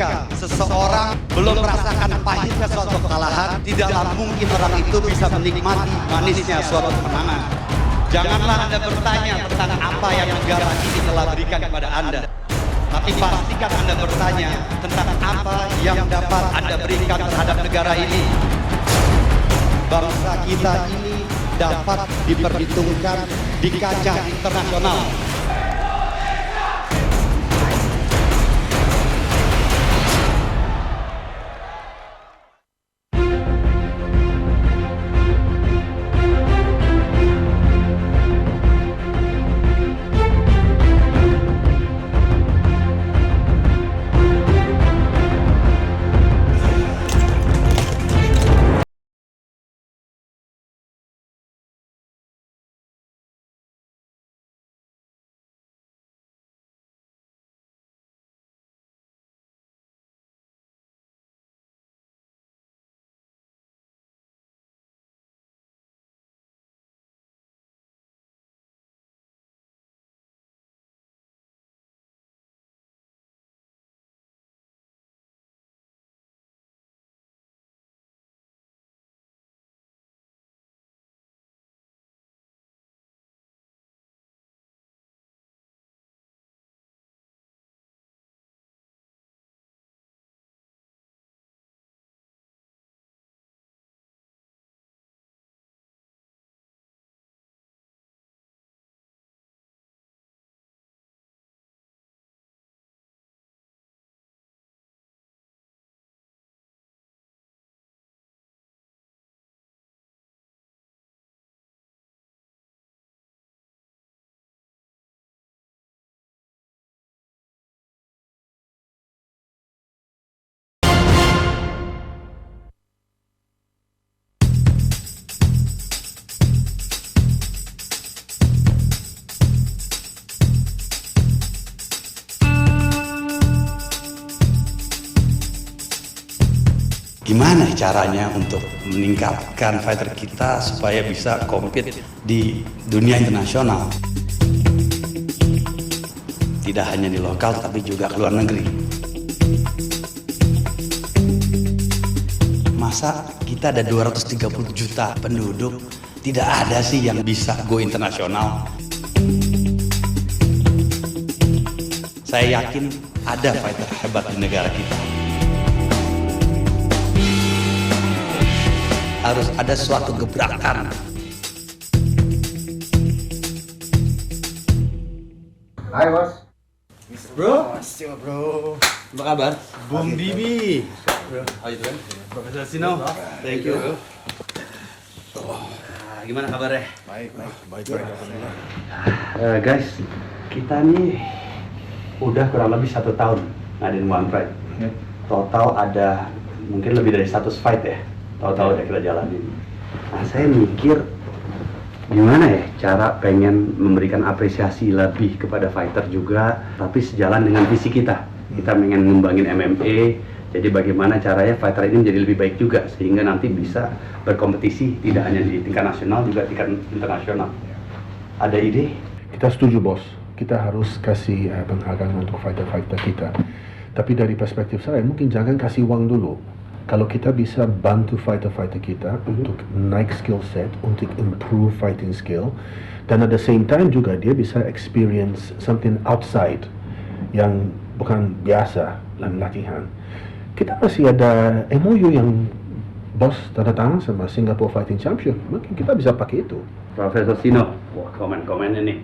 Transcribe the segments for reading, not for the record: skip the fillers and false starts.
Ketika seseorang belum merasakan pahitnya suatu kekalahan, tidaklah mungkin orang itu bisa menikmati manisnya suatu kemenangan. Janganlah Anda bertanya tentang apa yang negara ini telah berikan kepada Anda, tapi pastikan Anda bertanya tentang apa yang dapat Anda berikan terhadap negara ini. Bangsa kita ini dapat diperhitungkan di kancah internasional. Gimana caranya untuk meningkatkan fighter kita supaya bisa compete di dunia internasional? Tidak hanya di lokal tapi juga ke luar negeri. Masa kita ada 230 juta penduduk, tidak ada sih yang bisa go internasional? Saya yakin ada fighter hebat di negara kita. Harus ada suatu gebrakan. Hai bos. Bro, Siapa bro? apa kabar? Bung Bibi, How you doing? Profesor Sino, thank you. Gimana kabarnya? Baik. Guys, kita nih udah kurang lebih 1 tahun ngadain One Pride. Total ada mungkin lebih dari 100 fight ya. Tahu-tahu udah kita jalanin. Nah, saya mikir gimana ya cara pengen memberikan apresiasi lebih kepada fighter juga, tapi sejalan dengan visi kita. Kita pengen ngembangin MMA, jadi bagaimana caranya fighter ini menjadi lebih baik juga sehingga nanti bisa berkompetisi tidak hanya di tingkat nasional juga tingkat internasional. Ada ide? Kita setuju bos, kita harus kasih penghargaan untuk fighter-fighter kita. Tapi dari perspektif saya, mungkin jangan kasih uang dulu. Kalau kita bisa bantu fighter-fighter kita untuk naik skill set, untuk improve fighting skill, dan at the same time juga dia bisa experience something outside yang bukan biasa dalam latihan. Kita masih ada MOU yang bos tanda tangan sama Singapore Fighting Championship, mungkin kita bisa pakai itu. Profesor Sino, wah komen-komennya nih.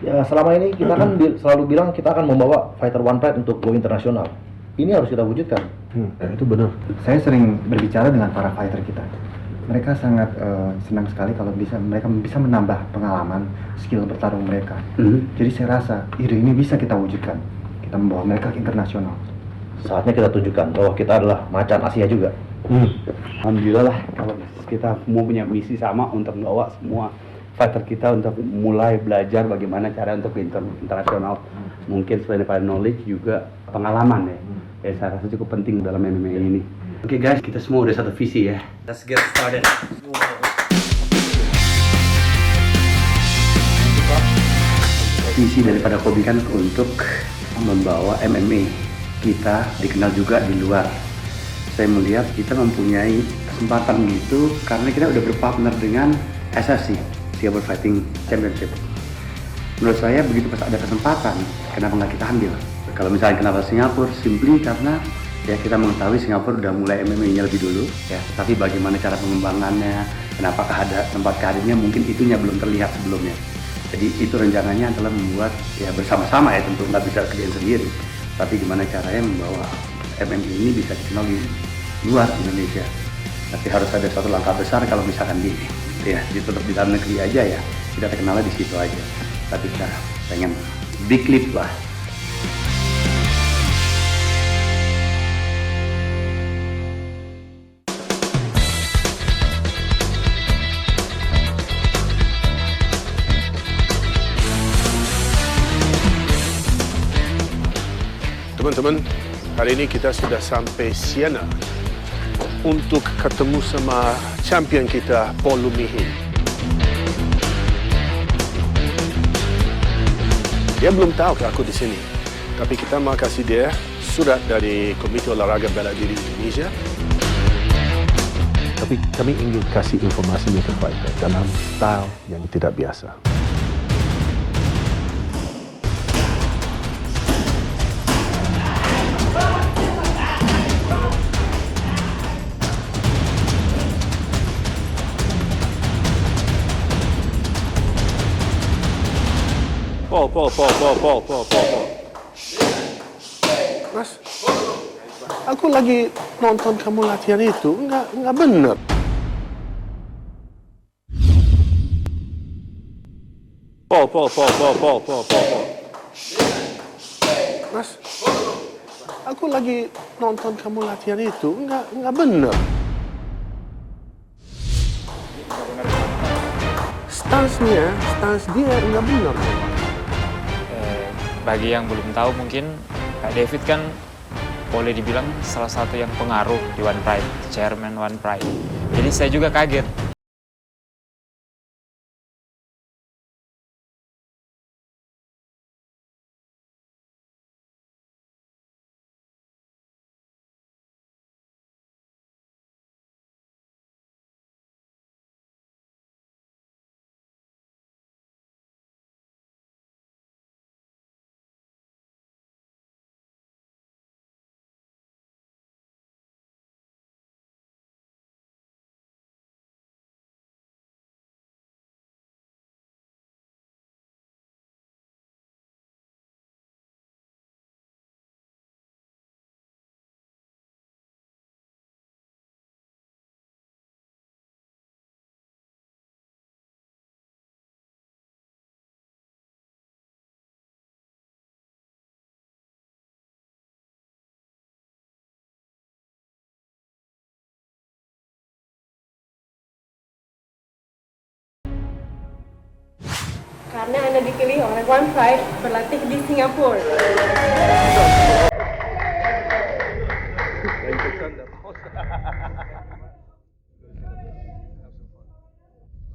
Ya selama ini kita kan selalu bilang kita akan membawa fighter One Pride untuk go internasional. Ini harus kita wujudkan. Itu benar. Saya sering berbicara dengan para fighter kita. Mereka sangat senang sekali kalau mereka bisa menambah pengalaman, skill bertarung mereka. Jadi saya rasa ide ini bisa kita wujudkan. Kita membawa mereka ke internasional. Saatnya kita tunjukkan bahwa kita adalah macan Asia juga. Alhamdulillah lah kalau kita mau punya misi sama untuk membawa semua fighter kita untuk mulai belajar bagaimana cara untuk internasional. Mungkin selain pada knowledge juga pengalaman ya. Saya rasa cukup penting dalam MMA ini. Oke guys, kita semua udah satu visi ya. Let's get started. Visi daripada Kobi kan untuk membawa MMA kita dikenal juga di luar. Saya melihat kita mempunyai kesempatan gitu karena kita udah berpartner dengan SFC, Singapore Fighting Championship. Menurut saya begitu pas ada kesempatan, kenapa nggak kita ambil? Kalau misalnya kenapa Singapura, simply karena ya kita mengetahui Singapura udah mulai MMA-nya lebih dulu, ya. Tapi bagaimana cara pengembangannya, kenapa tempat karirnya mungkin itunya belum terlihat sebelumnya. Jadi itu rencananya adalah membuat ya bersama-sama ya, tentu nggak bisa kerjain sendiri. Tapi gimana caranya membawa MMA ini bisa dikenal di luar Indonesia. Tapi harus ada suatu langkah besar kalau misalkan ditutup di dalam negeri aja ya, kita terkenalnya di situ aja. Tapi kita pengen big leap lah. Teman-teman, hari ini kita sudah sampai Siena untuk ketemu sama champion kita, Paul Lumihin. Dia belum tahu aku di sini, tapi kita mau kasih dia surat dari Komite Olahraga Bela Diri Indonesia. Tapi kami ingin kasih informasinya ke fighter dalam style yang tidak biasa. Paul. Mas, aku lagi nonton kamu latihan itu, nggak bener. Paul. Mas, aku lagi nonton kamu latihan itu, nggak bener. Stance dia nggak bener. Bagi yang belum tahu mungkin Kak David kan boleh dibilang salah satu yang pengaruh di One Pride, chairman One Pride. Jadi saya juga kaget. Karena Anda dipilih oleh One Pride berlatih di Singapura.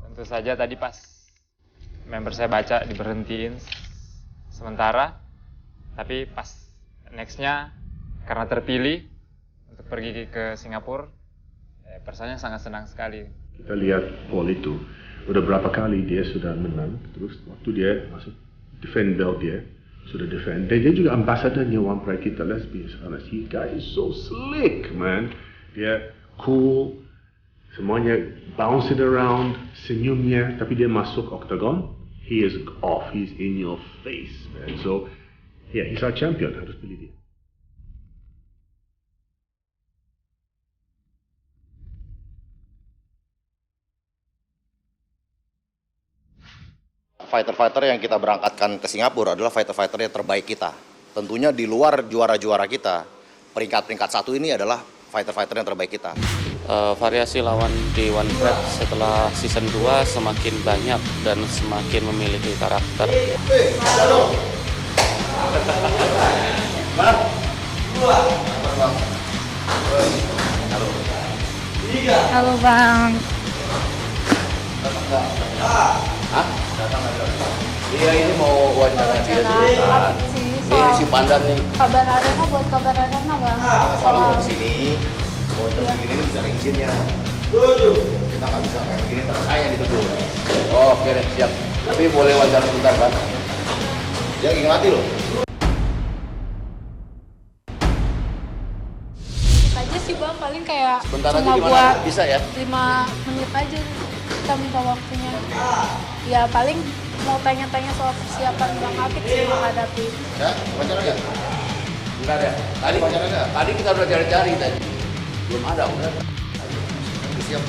Tentu saja tadi pas member saya baca diberhentiin sementara, tapi pas nextnya karena terpilih untuk pergi ke Singapura, perasaannya sangat senang sekali. Kita lihat Paul itu, udah berapa kali dia sudah menang, terus waktu dia masuk defend belt dia, sudah defend. Dan dia juga ambasadornya One Pride kita, let's be honest. He guy is so slick, man. Dia cool, semuanya bouncing around, senyumnya, tapi dia masuk octagon, he is off, he's in your face, man. So, yeah, he's our champion, harus pilih dia. Fighter-fighter yang kita berangkatkan ke Singapura adalah fighter-fighter yang terbaik kita. Tentunya di luar juara-juara kita, peringkat-peringkat satu ini adalah fighter-fighter yang terbaik kita. Variasi lawan di One Pride setelah season 2 semakin banyak dan semakin memiliki karakter. Halo Bang. Hah? Iya, ini mau wawancara dia sebentar. soal si Pandan nih. kabar arena buat kabar arena bang. Kalau mau kesini, mau interview ini bisa ada izinnya. Kita nggak bisa kayak begini terus saya dituduh. Oh, oke deh, siap. Tapi boleh wawancara sebentar kan? Ya ingat mati loh. Aja sih bang, paling kayak Bentar lagi cuma gimana? buat Bisa ya? 5 menit aja kita minta waktunya. Ya paling mau tanya-tanya soal persiapan Bang Apik sih menghadapi. Ya, wawancara nggak? Bentar ya. Tadi wawancara nggak? Tadi kita udah cari-cari tadi. Belum ada, udah. Siap.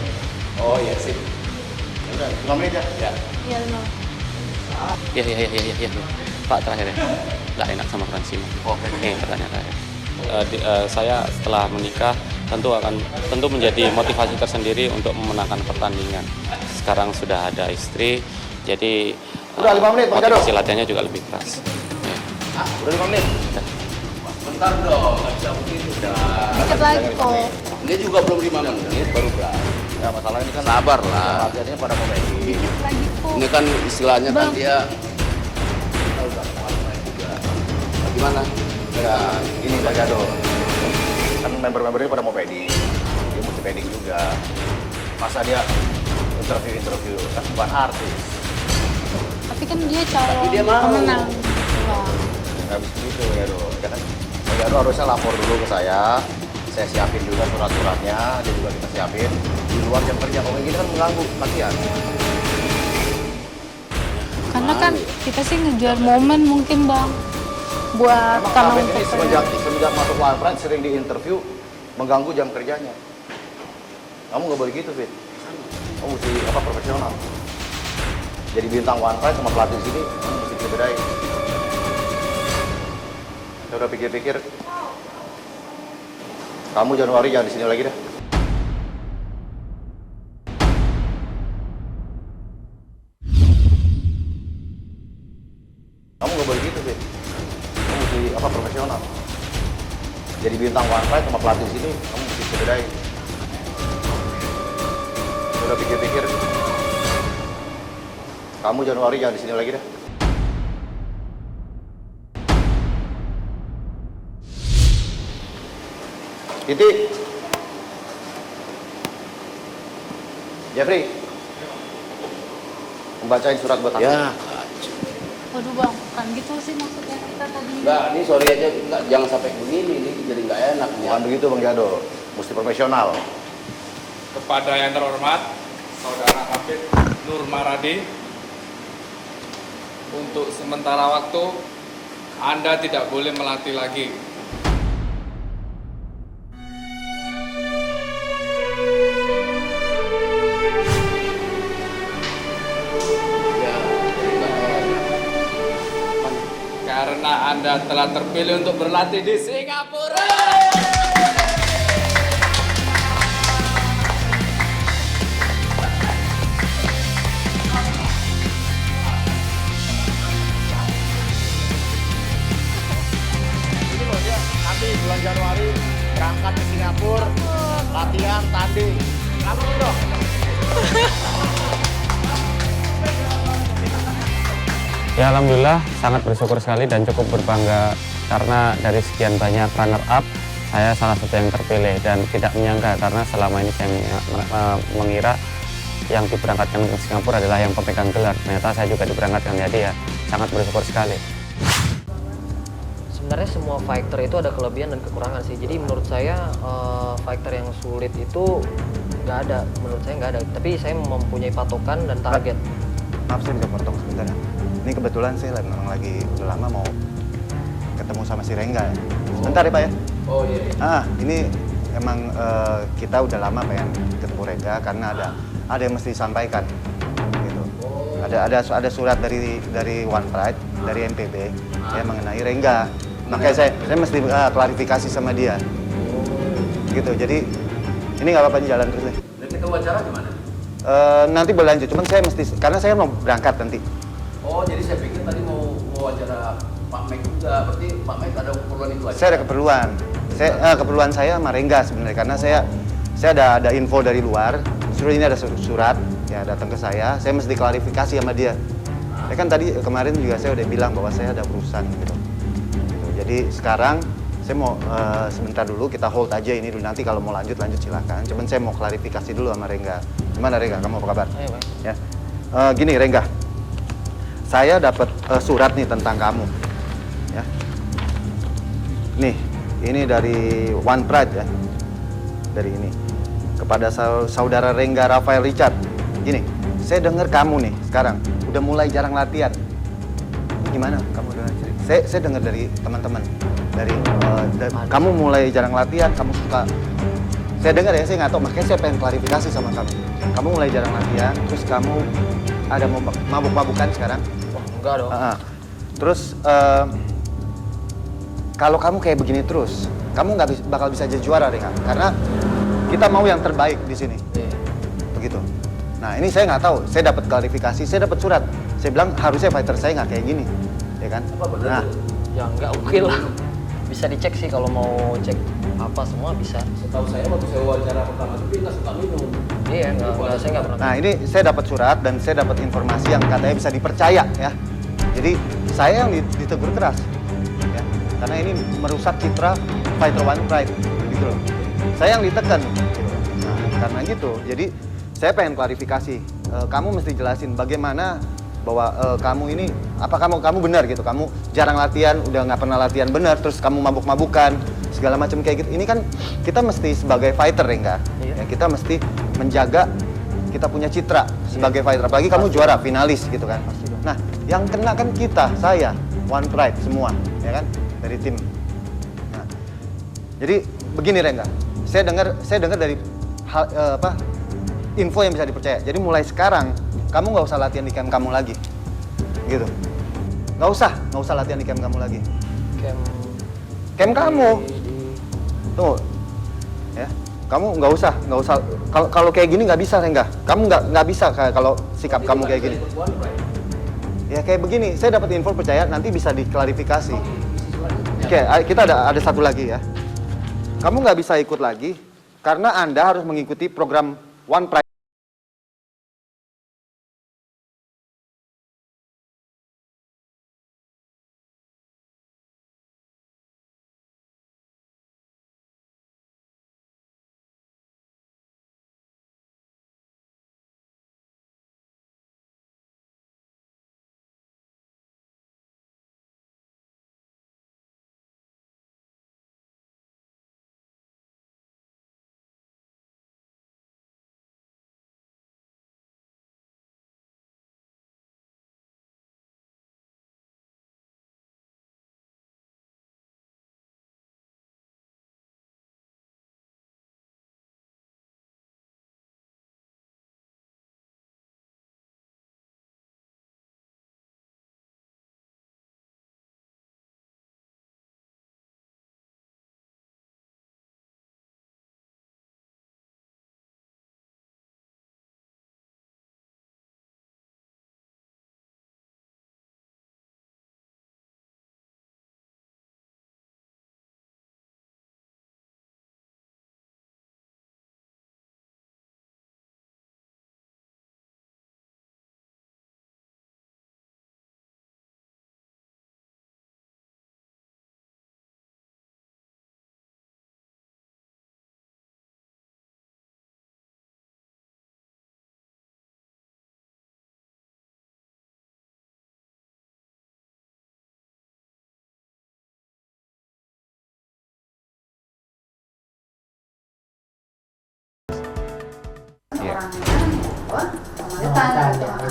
Oh iya, sip. Udah, 5 menit ya? Ya. Iya no. Iya. Pak, terakhir ya. Nggak enak sama Fransima. Oke. Ini pertanyaan terakhir. Saya setelah menikah tentu menjadi motivasi tersendiri untuk memenangkan pertandingan. Sekarang sudah ada istri, jadi Udah 5 menit, Bang Jado. motivasi latihannya juga lebih keras. Ya. Udah 5 menit? Bentar dong, nggak bisa begitu dah. Dikit lagi kok. Ini juga belum 5 menit, baru berapa? Ya masalah ini kan sabar lah. Latihannya pada komedi. Dikit lagi kok. Ini kan istilahnya kan Bang. dia udah kuat juga. Gimana? Ya, ini Pak Jado. Kan member-member ini pada mau pedi. Dia mesti peding juga. Masa dia interview kan bukan artis. Tapi kan dia calon Tapi dia mau. pemenang. Bang. Nggak bisa gitu ya Jado. Ya kan? Pak Jado harusnya lapor dulu ke saya siapin juga surat-suratnya, dia juga kita siapin. Di luar jam kerja, kalau kayak gini kan mengganggu latihan. Karena kan kita sih ngejual momen mungkin bang. Buat Emang kamu Kevin ini semenjak masuk One Pride sering diinterview mengganggu jam kerjanya. Kamu nggak boleh gitu, Fit. Kamu mesti profesional. Jadi bintang One Pride sama pelatih sini, kamu mesti bisa bedain. Saya udah pikir-pikir, kamu Januari jangan di sini lagi deh. Kamu nggak boleh gitu, Fit. Kamu mesti profesional. Jadi bintang One Pride sama pelatih sini, kamu mesti bisa bedain. Saya udah pikir-pikir, kamu Januari jangan di sini lagi deh. Titi, Jeffrey, membacain surat buat aku. Ya, Waduh bang, bukan gitu sih maksudnya kita tadi. enggak, ini sorry aja, enggak, jangan sampai begini, ini jadi nggak enak. Bukan begitu Bang Jado, mesti profesional. Kepada yang terhormat, Saudara Hafid Nur Maradi, untuk sementara waktu Anda tidak boleh melatih lagi. Karena Anda telah terpilih untuk berlatih di Singapura. Nanti bulan Januari berangkat ke Singapura, latihan, tanding. Kamu dong. Ya alhamdulillah sangat bersyukur sekali dan cukup berbangga karena dari sekian banyak runner up saya salah satu yang terpilih dan tidak menyangka karena selama ini saya mengira yang diberangkatkan ke Singapura adalah yang pemegang gelar. Ternyata saya juga diberangkatkan, jadi ya sangat bersyukur sekali. Sebenarnya semua fighter itu ada kelebihan dan kekurangan sih. Jadi menurut saya fighter yang sulit itu nggak ada. Menurut saya nggak ada. Tapi saya mempunyai patokan dan target. Maaf saya bisa potong sebentar ya. Ini kebetulan saya memang lagi udah lama mau ketemu sama si Rengga ya. Sebentar ya Pak ya. Oh iya. Ini emang kita udah lama pengen ketemu Rengga karena ada yang mesti disampaikan. Gitu. Ada surat dari One Pride, dari MPB ya mengenai Rengga. Makanya saya mesti klarifikasi sama dia. Gitu. Jadi ini nggak apa-apa jalan terus deh. Dan kita wawancara gimana? Nanti berlanjut, cuman saya mesti karena saya mau berangkat nanti. Oh, jadi saya pikir tadi mau wawancara Pak Mek juga, berarti Pak Mek ada keperluan itu aja? Saya ada keperluan. Keperluan saya sama Rengga sebenarnya karena saya ada info dari luar. Justru ini ada surat ya datang ke saya mesti klarifikasi sama dia. Ya kan tadi kemarin juga saya udah bilang bahwa saya ada urusan gitu. Jadi sekarang saya mau sebentar dulu kita hold aja ini dulu, nanti kalau mau lanjut silakan. Cuman saya mau klarifikasi dulu sama Rengga. Gimana Rengga, kamu apa kabar? Ayo, baik. Ya. Gini Rengga, saya dapat surat nih tentang kamu. Ya. Nih, ini dari One Pride ya. Dari ini kepada saudara Rengga Rafael Richard. Gini, saya dengar kamu nih sekarang udah mulai jarang latihan. Gimana kamu dengar? Saya dengar dari teman-teman. Kamu mulai jarang latihan, kamu suka. Saya dengar ya, saya nggak tahu, makanya saya pengen klarifikasi sama kamu. Kamu mulai jarang latihan, terus kamu ada mabuk-mabukan sekarang? Oh, enggak dong. Terus kalau kamu kayak begini terus, kamu nggak bakal bisa jadi juara, Rengga. Karena kita mau yang terbaik di sini. Begitu. Nah ini saya nggak tahu, saya dapat klarifikasi, saya dapat surat. Saya bilang harusnya fighter saya nggak kayak gini, ya kan? Nah, Ya nggak, oke lah. Bisa dicek sih kalau mau cek apa semua bisa. Setahu saya waktu saya wawancara pertama itu dia nggak suka minum. Iya, saya nggak pernah. Nah ini saya dapat surat dan saya dapat informasi yang katanya bisa dipercaya ya. Jadi saya yang ditegur keras, ya. Karena ini merusak citra Fighter One Pride, gitu loh. Saya yang ditekan. Nah, karena gitu, jadi saya pengen klarifikasi. Kamu mesti jelasin bagaimana bahwa kamu ini, apa kamu benar gitu? Kamu jarang latihan, udah nggak pernah latihan benar, terus kamu mabuk-mabukan, segala macam kayak gitu. Ini kan kita mesti sebagai fighter ya, ya kita mesti menjaga kita punya citra sebagai fighter. Apalagi kamu juara, finalis gitu kan. Nah, yang kena kan kita, saya, One Pride semua, ya kan, dari tim. Nah, jadi begini Rengga, saya dengar dari info yang bisa dipercaya. Jadi mulai sekarang kamu nggak usah latihan di camp kamu lagi, gitu. Nggak usah latihan di camp kamu lagi. Camp kamu, tuh, ya. Kamu nggak usah. Kalau kayak gini nggak bisa, Rengga. Kamu nggak bisa kalau sikap kamu kayak gini. Ya kayak begini, saya dapat info percaya, nanti bisa diklarifikasi. Oke, kita ada satu lagi ya. Kamu nggak bisa ikut lagi karena Anda harus mengikuti program One Pride.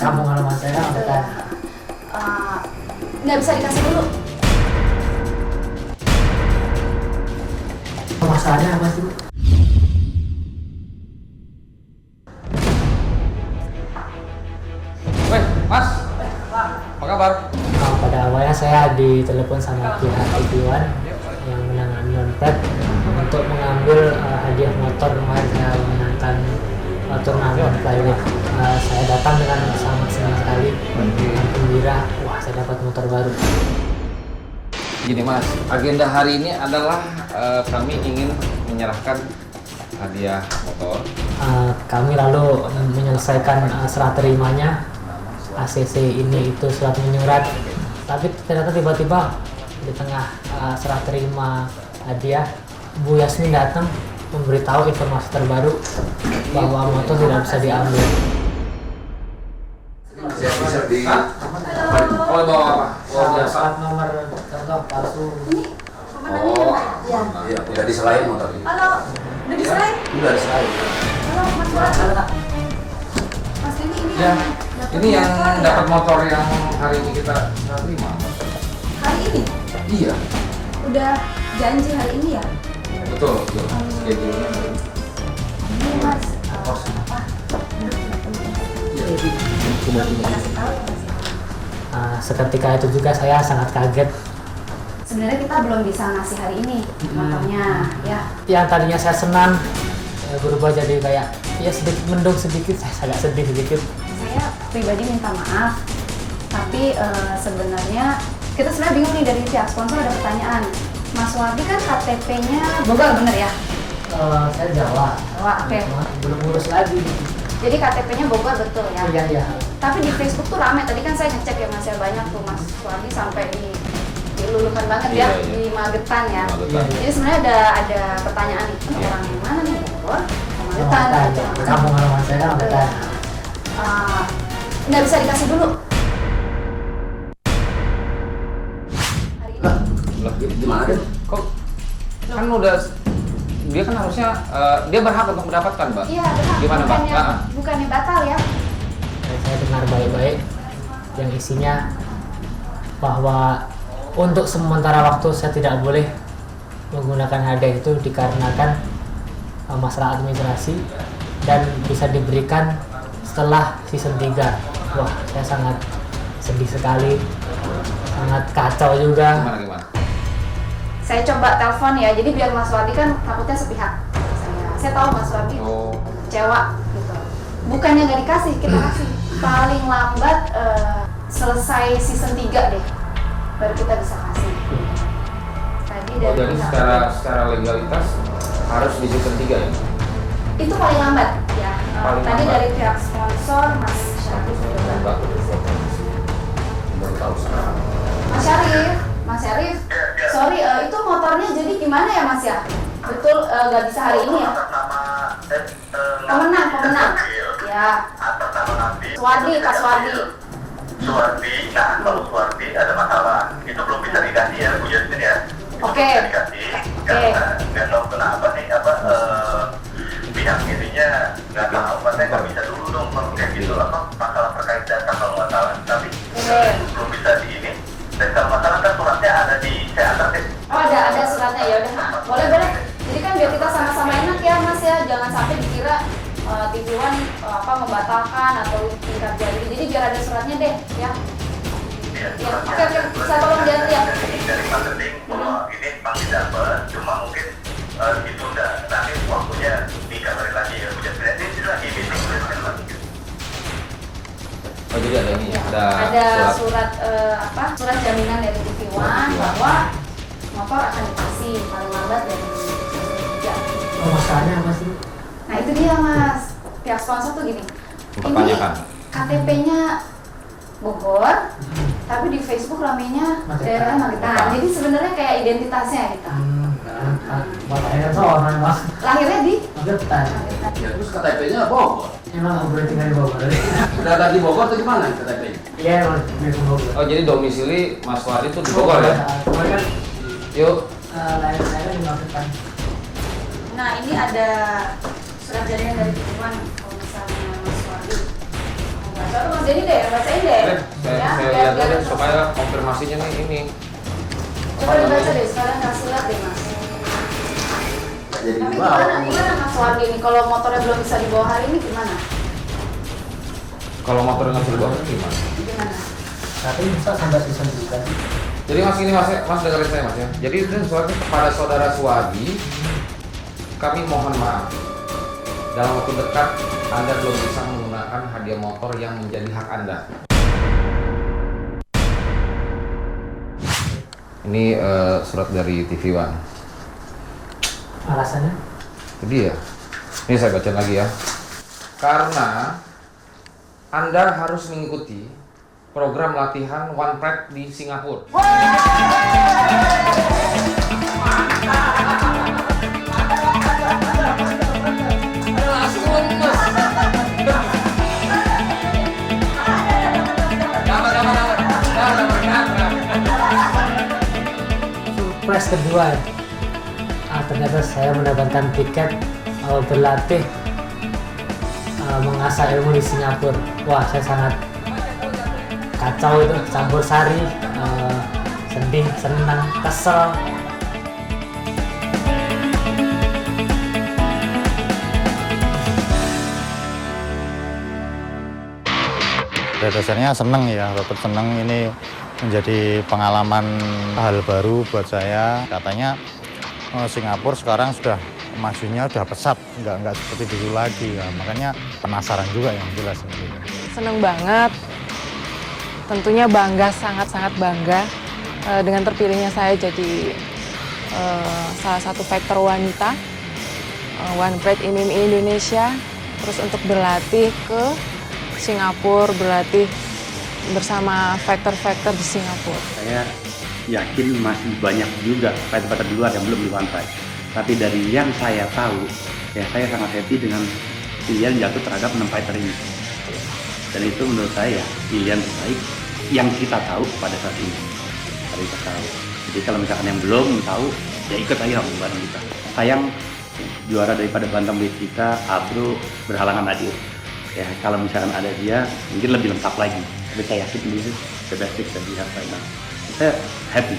Kampung halaman saya kan nggak bisa dikasih dulu. Masalahnya apa sih? Weh, Mas. Apa kabar? Pada awalnya saya ditelepon sama pihak TV1 yang menangani non-pride untuk mengambil hadiah motor. Kemarin saya menangkan turnamen flyweight. Saya datang dengan sangat senang sekali, dengan gembira. Wah, saya dapat motor baru. Gini Mas, agenda hari ini adalah kami ingin menyerahkan hadiah motor. Kami lalu menyelesaikan serah terimanya. ACC ini itu surat menyurat, tapi ternyata tiba-tiba di tengah serah terima hadiah, Bu Yasmin datang memberitahu informasi terbaru bahwa motor tidak bisa diambil. Bisa di... Oh, bawa apa? Oh, biasa. Plat nomor contoh palsu. Oh, iya, udah diserahin motor ini. Halo, udah diserahin? Udah diserahin. Halo, Mas Fuad. Mas ini Ya, ini yang dapat motor yang hari ini kita terima. hari ini? Iya. Udah janji hari ini ya? Betul, betul. Schedule-nya. Ini Mas, Seketika itu juga saya sangat kaget. sebenarnya kita belum bisa ngasih hari ini motornya, ya. Yang tadinya saya senang berubah jadi kayak ya sedikit mendung sedikit, saya agak sedih sedikit. Saya pribadi minta maaf, tapi sebenarnya kita sebenarnya bingung nih, dari pihak sponsor ada pertanyaan. Mas Wardi kan KTP-nya Bogor, bener ya? Saya Jawa. Jawa, oke. Belum ngurus lagi. Jadi KTP-nya Bogor betul ya? Iya, iya. Tapi di Facebook tuh rame, tadi kan saya ngecek ya Mas, ya banyak tuh Mas Wardi sampai dilulukan banget ya, di Magetan ya. Jadi sebenarnya ada pertanyaan, orang yang mana nih, Bogor? Magetan. Kampung halaman saya kan Magetan. Nggak bisa dikasih dulu. Lah, gimana deh? Kok kan udah dia kan harusnya dia berhak untuk mendapatkan, Mbak. Iya, berhak. Gimana, Mbak? Bukannya batal ya? Saya dengar baik-baik yang isinya bahwa untuk sementara waktu saya tidak boleh menggunakan hadiah itu dikarenakan masalah administrasi dan bisa diberikan setelah season 3. Wah, saya sangat sedih sekali, sangat kacau juga. Gimana? Saya coba telepon ya, jadi biar Mas Wardi kan takutnya sepihak. Saya tahu Mas Wardi kecewa gitu. Bukannya nggak dikasih, kita kasih. Paling lambat selesai season 3 deh, baru kita bisa kasih. Tadi dari jadi secara legalitas harus di season 3 ya? Itu paling lambat ya. Paling Tadi lambat. dari pihak sponsor Mas Syarif. Baru tahu sekarang. Mas Syarif, sorry, itu motornya jadi gimana ya Mas ya? Betul nggak bisa hari ini ya? Pemenang. Ya. Suwardi, Pak Suwardi. Nah kalau Suwardi ada masalah, itu belum bisa dikasih ya Bu Yasmin ya. Oke. Dikasih, karena nggak tahu kenapa nih pihak ininya nggak tahu, katanya nggak bisa dulu dong kalau kayak gitu masalah terkait data kalau nggak salah, tapi belum bisa di ini. Dan kalau masalah kan suratnya ada di saya antar deh. Oh ada suratnya, ya udah. Boleh. Jadi kan biar kita sama-sama enak ya Mas ya, jangan sampai dikira TV One membatalkan atau tingkat jadi. Jadi biar ada suratnya deh ya. Ya, oke, saya tolong diantar ya. Dari marketing, kalau ini pasti dapat, cuma mungkin ditunda, nanti waktunya dikabarin lagi ya. Ini lagi meeting lagi. Oh jadi ada ini, ada surat jaminan dari TV One bahwa motor akan dikasih paling lambat dari Masalahnya apa sih? Nah itu dia Mas, pihak sponsor tuh gini, ini KTP-nya Bogor, tapi di Facebook ramenya daerah Magetan. Jadi sebenarnya kayak identitasnya kita. Bapaknya seorang Mas. Lahirnya di Magetan. Ya terus KTP-nya Bogor. Emang nggak boleh tinggal di Bogor. Udah ada di Bogor tuh gimana KTP-nya? Iya, emang di Bogor. Oh jadi domisili Mas Wardi tuh di Bogor ya? Cuma kan Yuk. lahir saya di Magetan. Nah ini ada surat jaminan dari TV One kalau misalnya Mas Wardi. Baca tuh Mas Denny deh, bacain deh. Saya lihat dulu supaya konfirmasinya nih ini. Coba dibaca deh, sekarang kasih lihat deh Mas. Jadi Tapi gimana Mas Wardi ini, kalau motornya belum bisa dibawa hari ini gimana? Kalau motor nggak bisa dibawa gimana? Gimana? Tapi bisa sampai season 3. Jadi Mas ini Mas dengerin saya Mas ya. Jadi itu suatu kepada saudara Suwardi, kami mohon maaf. Dalam waktu dekat Anda belum bisa menggunakan hadiah motor yang menjadi hak Anda. Ini surat dari TV One. Alasannya? Jadi ya, ini saya baca lagi ya. Karena Anda harus mengikuti program latihan One Pride di Singapura. Surprise kedua, ternyata saya mendapatkan tiket berlatih mengasah ilmu di Singapura. Wah, saya sangat kacau itu, campur sari, sedih, senang, kesel. Dasarnya seneng ya, tetap seneng, ini menjadi pengalaman hal baru buat saya. Katanya Singapura sekarang sudah majunya udah pesat, nggak seperti dulu lagi ya, makanya penasaran juga yang jelas. Seneng banget, tentunya bangga, sangat-sangat bangga dengan terpilihnya saya jadi salah satu fighter wanita One Pride in Indonesia, terus untuk berlatih ke Singapura, berlatih bersama fighter-fighter di Singapura. Saya yakin masih banyak juga fighter-fighter di luar yang belum di One Pride. Tapi dari yang saya tahu, ya saya sangat happy dengan pilihan jatuh terhadap 6 fighter ini. Dan itu menurut saya pilihan terbaik yang kita tahu pada saat ini. Hari kita tahu. Jadi kalau misalkan yang belum tahu, ya ikut aja bareng kita. Sayang juara daripada bantamweight kita, Abro, berhalangan hadir. Ya kalau misalkan ada dia, mungkin lebih lengkap lagi. Tapi saya yakin ini the best pick that we have right now. Saya happy.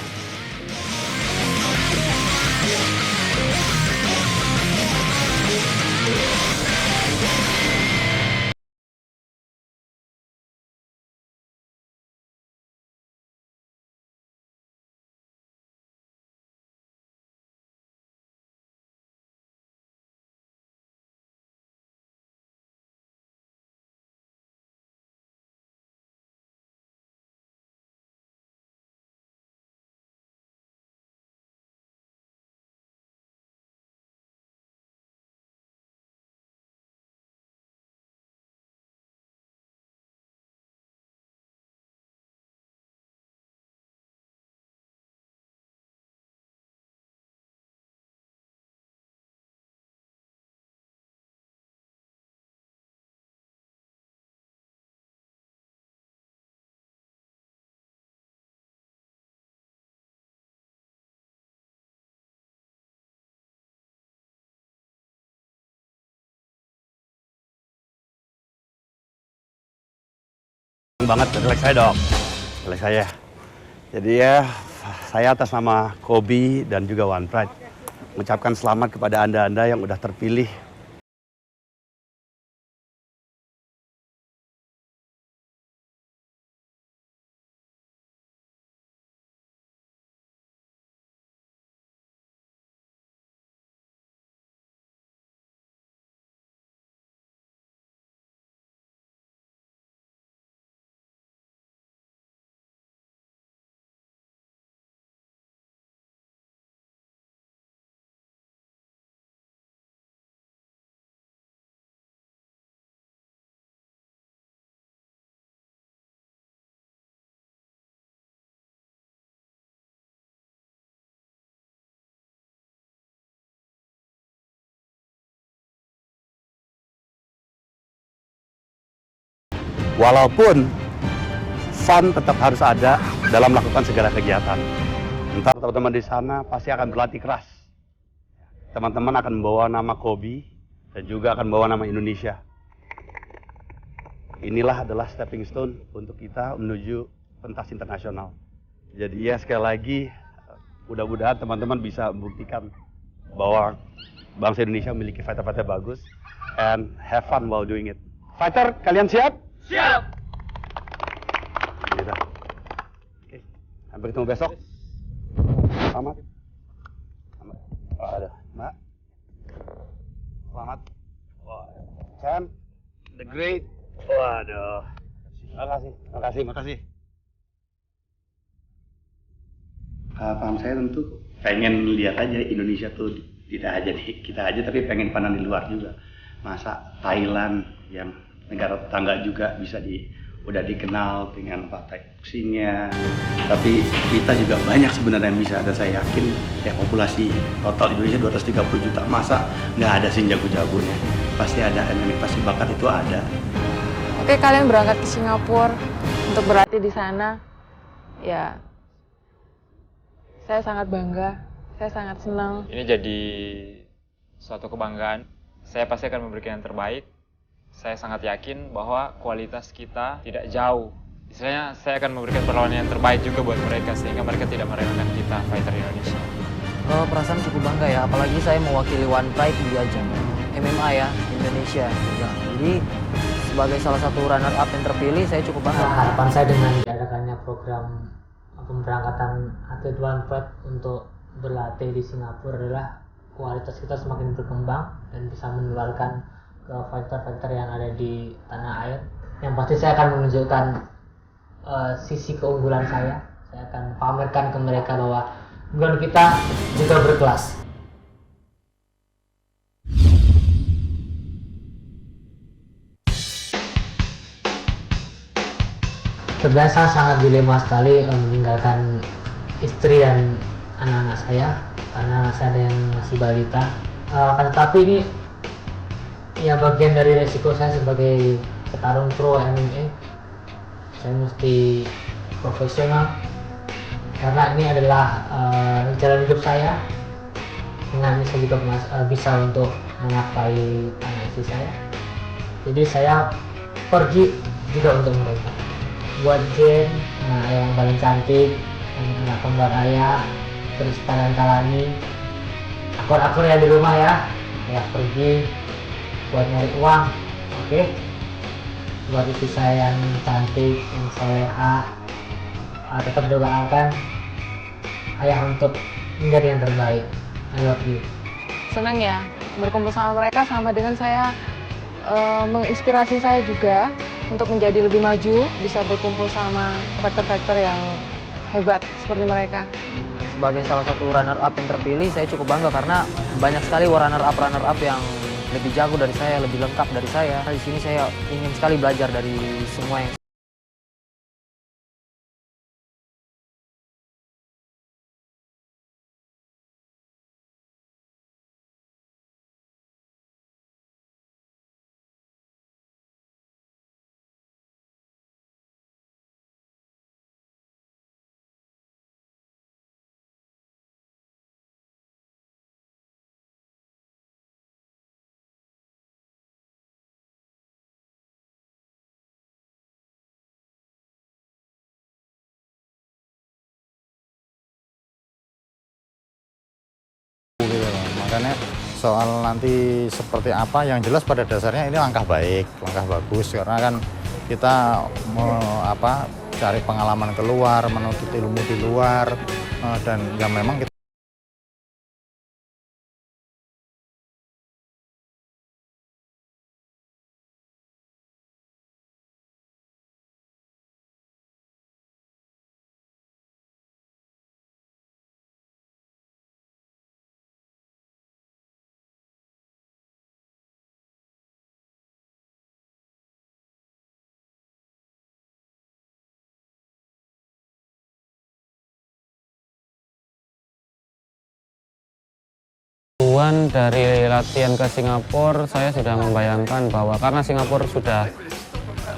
Banget, relax saya dok, relax saya. Jadi ya, saya atas nama Kobe dan juga One Pride mengucapkan selamat kepada anda-anda yang udah terpilih. Walaupun fun tetap harus ada dalam melakukan segala kegiatan. Entar teman-teman di sana pasti akan berlatih keras. Teman-teman akan membawa nama Kobe dan juga akan membawa nama Indonesia. Inilah adalah stepping stone untuk kita menuju pentas internasional. Jadi ya sekali lagi, mudah-mudahan teman-teman bisa membuktikan bahwa bangsa Indonesia memiliki fighter-fighter bagus and have fun while doing it. Fighter, kalian siap? Siap! Gitu. Oke, sampai ketemu besok. Selamat. Aduh, Mbak. Selamat. Wah, Chan, the great. Waduh. Makasih. Paham saya tentu pengen lihat aja Indonesia tuh tidak aja di kita aja, tapi pengen pandang di luar juga. Masa Thailand yang negara tetangga juga bisa di udah dikenal dengan taksinya, tapi kita juga banyak sebenarnya yang bisa. Dan saya yakin ya populasi total Indonesia 230 juta, masa nggak ada sih jago-jagonya. Pasti ada, pasti bakat itu ada. Oke, kalian berangkat ke Singapura untuk berlatih di sana. Ya, saya sangat bangga, saya sangat senang. Ini jadi suatu kebanggaan. Saya pasti akan memberikan yang terbaik. Saya sangat yakin bahwa kualitas kita tidak jauh. Istilahnya saya akan memberikan perlawanan yang terbaik juga buat mereka sehingga mereka tidak meremehkan kita, fighter Indonesia. Perasaan cukup bangga ya, apalagi saya mewakili One Pride di ajang MMA ya, Indonesia juga. Jadi sebagai salah satu runner up yang terpilih, saya cukup bangga. Harapan saya dengan diadakannya program pemberangkatan atlet One Pride untuk berlatih di Singapura adalah kualitas kita semakin berkembang dan bisa menularkan ke fighter-fighter yang ada di tanah air. Yang pasti saya akan menunjukkan sisi keunggulan saya. Saya akan pamerkan ke mereka bahwa keunggulan kita juga berkelas. Sebenarnya saya sangat dilema sekali meninggalkan istri dan anak-anak saya karena anak saya ada yang masih balita. Tetapi ini ya bagian dari resiko saya sebagai petarung pro MMA. Saya mesti profesional karena ini adalah jalan hidup saya. Dengan ini saya juga bisa untuk menafkahi anak istri saya. Jadi saya pergi juga untuk mereka. Buat Jen, yang paling cantik, anak kembar ayah, terus Talani, akor-akor ya di rumah ya pergi buat nyari uang, oke? Buat istri saya yang cantik, yang soleha, tetap doakan ayah untuk menjadi yang terbaik. I love you. Senang ya berkumpul sama mereka, sama dengan saya menginspirasi saya juga untuk menjadi lebih maju, bisa berkumpul sama fighter-fighter yang hebat seperti mereka. Sebagai salah satu runner up yang terpilih, saya cukup bangga karena banyak sekali runner up yang lebih jago dari saya, lebih lengkap dari saya. Di sini saya ingin sekali belajar dari semua yang Makanya soal nanti seperti apa, yang jelas pada dasarnya ini langkah baik, langkah bagus karena kan kita cari pengalaman keluar, menuntut ilmu di luar, dan ya memang kita dari latihan ke Singapura, saya sudah membayangkan bahwa karena Singapura sudah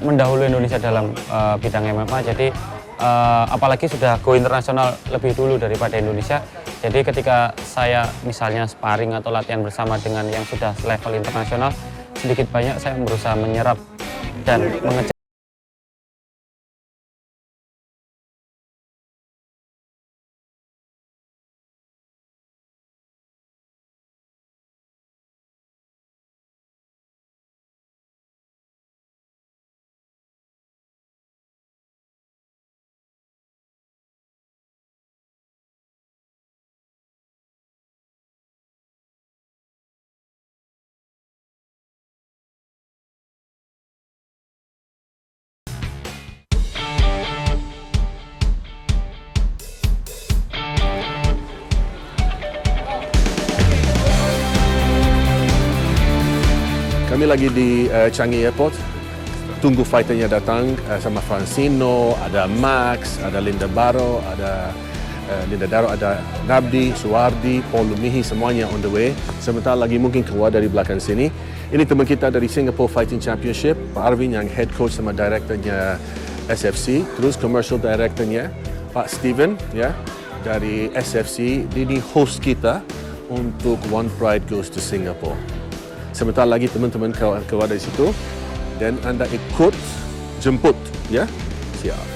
mendahului Indonesia dalam bidang MMA, jadi apalagi sudah go internasional lebih dulu daripada Indonesia. Jadi ketika saya misalnya sparring atau latihan bersama dengan yang sudah level internasional, sedikit banyak saya berusaha menyerap dan mengejar. Kami lagi di Changi Airport. tunggu fighternya datang sama Francino, ada Max, ada Linda Daro, ada Nabdi, Suwardi, Paul Lumihi, semuanya on the way. Sebentar lagi mungkin keluar dari belakang sini. Ini teman kita dari Singapore Fighting Championship, Pak Arvin yang head coach sama direkturnya SFC, terus commercial directornya Pak Steven ya dari SFC. Ini host kita untuk One Pride Goes to Singapore. Sebentar lagi teman-teman keluar dari situ dan anda ikut jemput ya. Siap.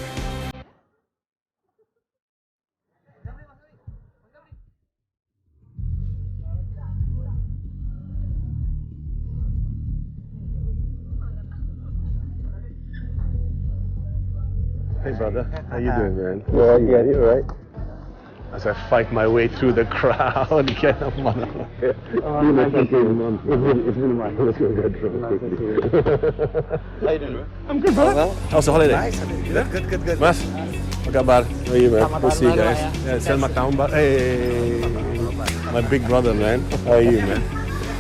Hey brother, how you doing, man? Well, yeah, you're right. As I fight my way through the crowd, get up on. It's been a month. Let's go get through quickly. How you doing, bro? I'm good, brother. How's the holiday? Nice. Good. Mas, apa kabar? How are you, man? We'll see you guys. Selamat tahun baru. Hey, my big brother, man. How are you, man?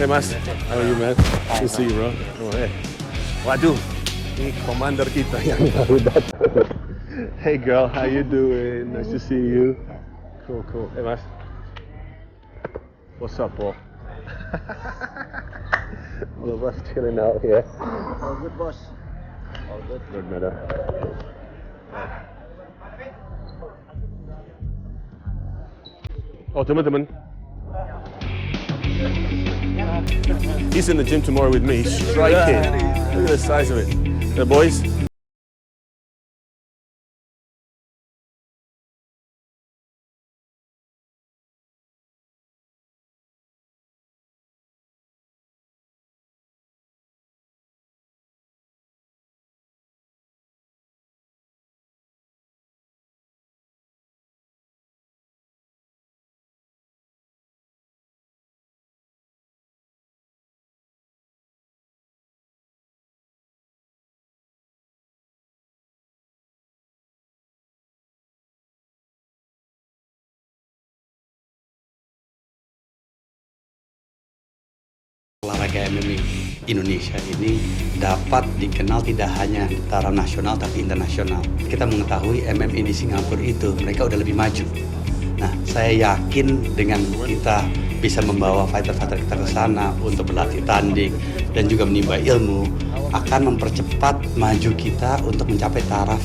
Hey, Mas. How are you, man? We'll see you, bro. Oh, hey. Waduh, ini komander kita yang baru datang. Hey, girl. How you doing? Nice to see you. Cool. Hey, Mas. What's up, Paul? All of us chilling out here. All good, boss. All good. Good matter. Oh, teman-teman. He's in the gym tomorrow with me. Striking. Look at the size of it. The boys. Olahraga MMA Indonesia ini dapat dikenal tidak hanya secara nasional tapi internasional. Kita mengetahui MMA di Singapura itu mereka udah lebih maju. Nah, saya yakin dengan kita bisa membawa fighter-fighter kita ke sana untuk berlatih tanding dan juga menimba ilmu akan mempercepat maju kita untuk mencapai taraf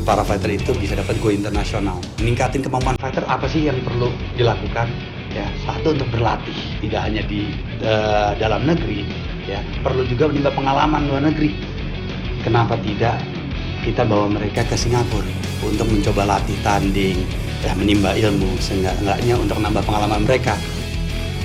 para fighter itu bisa dapat go internasional. Meningkatin kemampuan fighter apa sih yang perlu dilakukan? Ya, satu untuk berlatih, tidak hanya di dalam negeri, ya, perlu juga menimba pengalaman luar negeri. Kenapa tidak kita bawa mereka ke Singapura untuk mencoba latih tanding, ya, menimba ilmu, seenggaknya untuk menambah pengalaman mereka.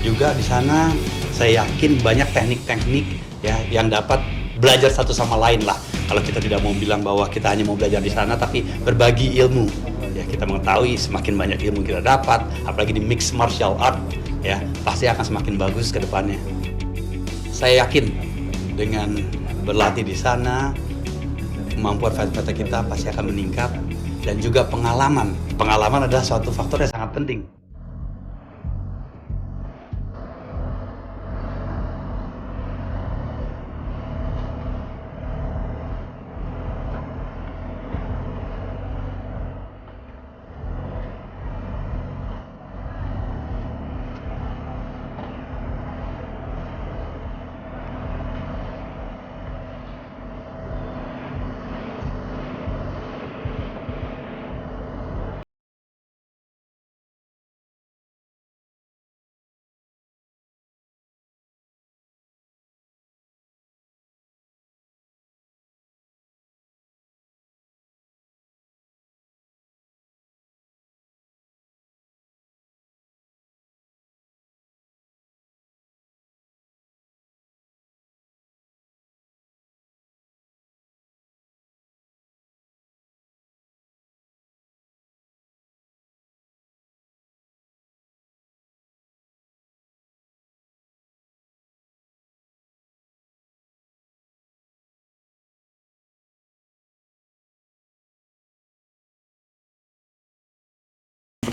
Juga di sana saya yakin banyak teknik-teknik ya yang dapat belajar satu sama lain lah. Kalau kita tidak mau bilang bahwa kita hanya mau belajar di sana, tapi berbagi ilmu. Ya, kita mengetahui semakin banyak ilmu kita dapat, apalagi di mixed martial art, ya pasti akan semakin bagus ke depannya. Saya yakin dengan berlatih di sana, kemampuan fighter kita pasti akan meningkat dan juga pengalaman. Pengalaman adalah suatu faktor yang sangat penting.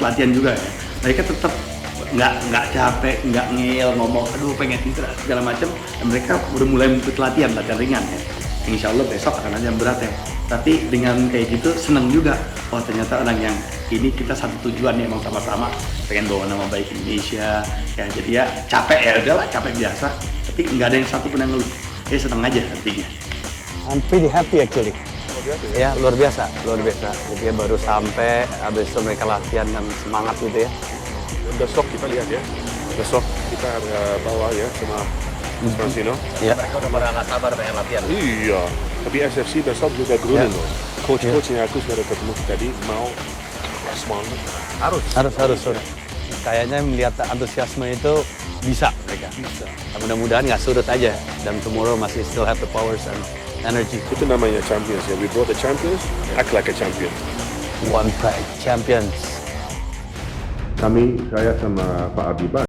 Latihan juga ya, mereka tetap nggak capek, nggak ngeyel ngomong aduh pengen segala macam, mereka udah mulai mengikuti latihan ringan ya. Insya Allah besok akan ada yang berat ya. Tapi dengan kayak gitu seneng juga. Oh ternyata orang yang ini kita satu tujuan nih emang sama-sama pengen bawa nama baik Indonesia. Ya jadi ya capek ya udahlah capek biasa. Tapi nggak ada yang satu pun yang ngeluh. Ya seneng aja artinya. I'm pretty happy actually. Ya luar biasa, luar biasa. Jadi ya baru sampai, habis itu mereka latihan dan semangat gitu ya. Besok kita lihat ya. Besok kita bawa ya sama Francino. Iya. Mereka udah pada nggak sabar pengen latihan. Iya. Tapi SFC besok juga grooming loh. Coach-coach yang aku sudah ketemu tadi mau semangat. Harus. Kayaknya melihat antusiasme itu bisa mereka. Bisa. Mudah-mudahan nggak surut aja dan tomorrow masih still have the powers and energy. Itu namanya champions ya. We brought the champions, act like a champion. One pride, champions. Saya sama Pak Abibah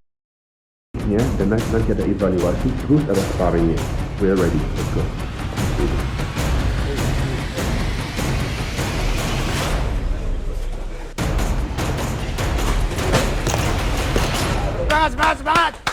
ya, dan nanti ada evaluasi, terus ada sparringnya. We're ready, let's go. Semangat!